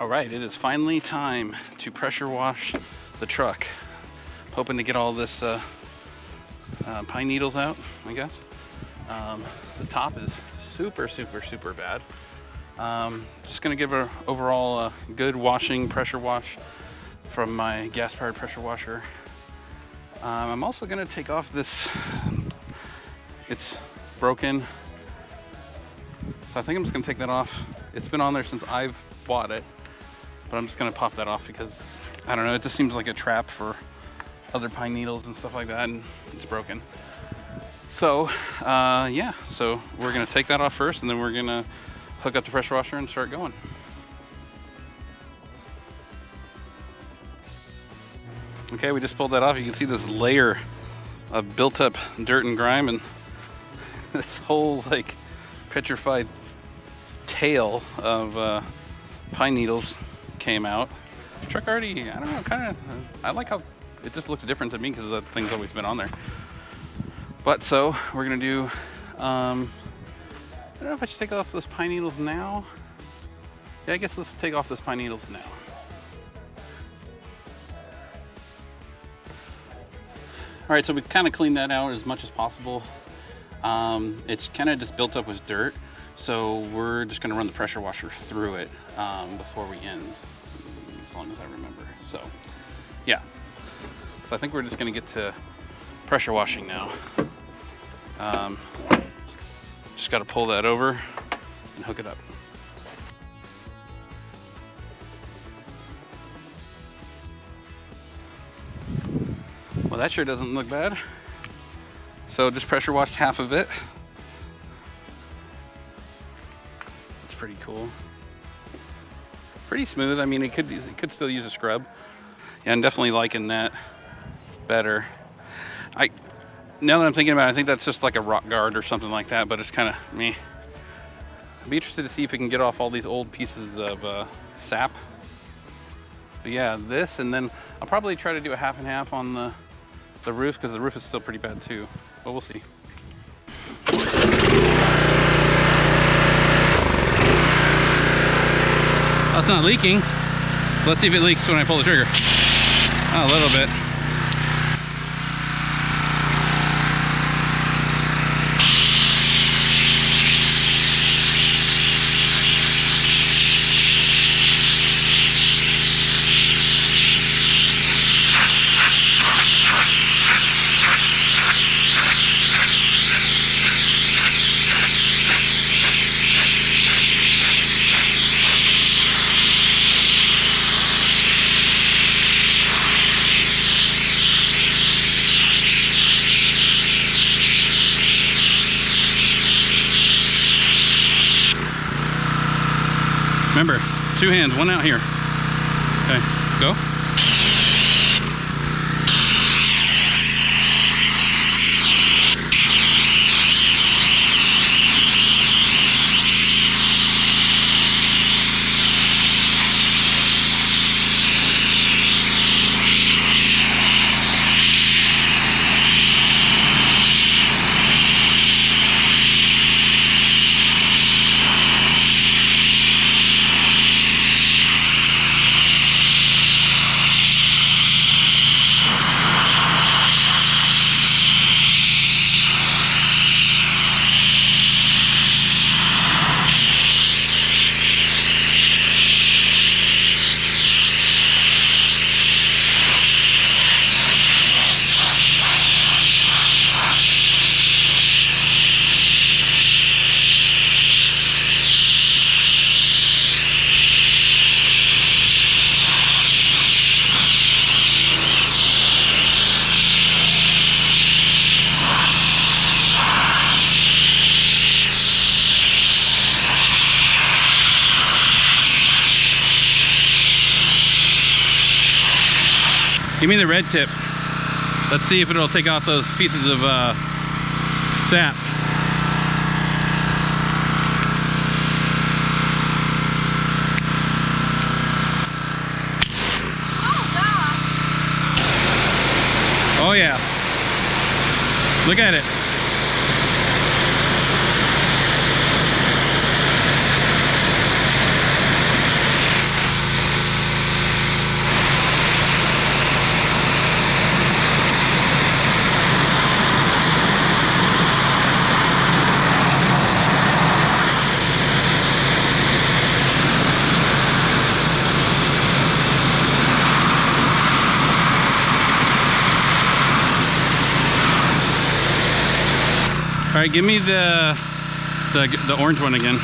All right, it is finally time to pressure wash the truck. Hoping to get all this pine needles out, I guess. The top is super bad. Just gonna give an overall good washing, pressure wash from my gas-powered pressure washer. I'm also gonna take off this, it's broken. So I think I'm just gonna take that off. It's been on there since I've bought it, but I'm just gonna pop that off because, I don't know, it just seems like a trap for other pine needles and stuff like that, and it's broken. So, yeah, so we're gonna take that off first, and then we're gonna hook up the pressure washer and start going. Okay, we just pulled that off. You can see this layer of built up dirt and grime, and this whole like petrified tail of pine needles came out. The truck already, I don't know, kind of, I like how it just looks different to me because that thing's always been on there. But so we're gonna do, I don't know if I should take off those pine needles now. Yeah, I guess let's take off those pine needles now. All right, so we kind of cleaned that out as much as possible. It's kind of just built up with dirt, so we're just gonna run the pressure washer through it before we end, as long as I remember. So, yeah. So I think we're just gonna get to pressure washing now. Just gotta pull that over and hook it up. Well, that sure doesn't look bad. So just pressure washed half of it. That's pretty cool. Pretty smooth. I mean, it could still use a scrub. Yeah, I'm definitely liking that better. Now that I'm thinking about it, I think that's just like a rock guard or something like that, but it's kind of meh. I'd be interested to see if we can get off all these old pieces of sap. But yeah, this, and then I'll probably try to do a half and half on the roof, because the roof is still pretty bad too, but we'll see. Oh, it's not leaking. Let's see if it leaks when I pull the trigger. Oh, a little bit. Remember, 2 hands, 1 out here. Okay, go. Give me the red tip. Let's see if it'll take off those pieces of sap. Oh yeah. Look at it. right, give me the orange one again.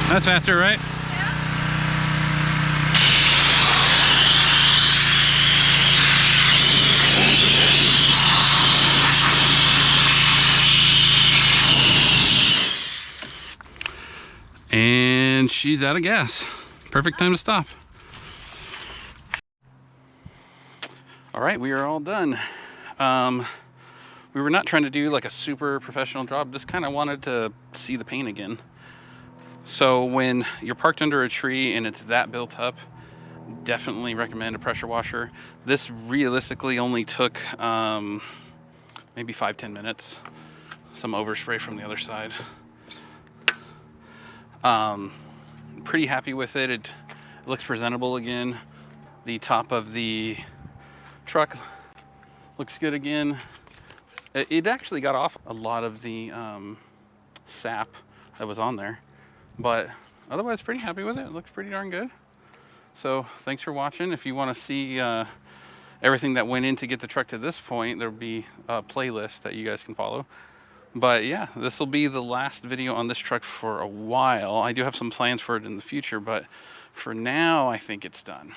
That's faster, right? And she's out of gas. Perfect time to stop. All right, we are all done. We were not trying to do like a super professional job, just kind of wanted to see the paint again. So when you're parked under a tree and it's that built up, definitely recommend a pressure washer. This realistically only took maybe 5-10 minutes. Some overspray from the other side. Pretty happy with it. It looks presentable again. The top of the truck looks good again. It actually got off a lot of the sap that was on there, but otherwise pretty happy with it. It looks pretty darn good. So thanks for watching. If you want to see everything that went in to get the truck to this point, there'll be a playlist that you guys can follow. But yeah, this will be the last video on this truck for a while. I do have some plans for it in the future, but for now, I think it's done.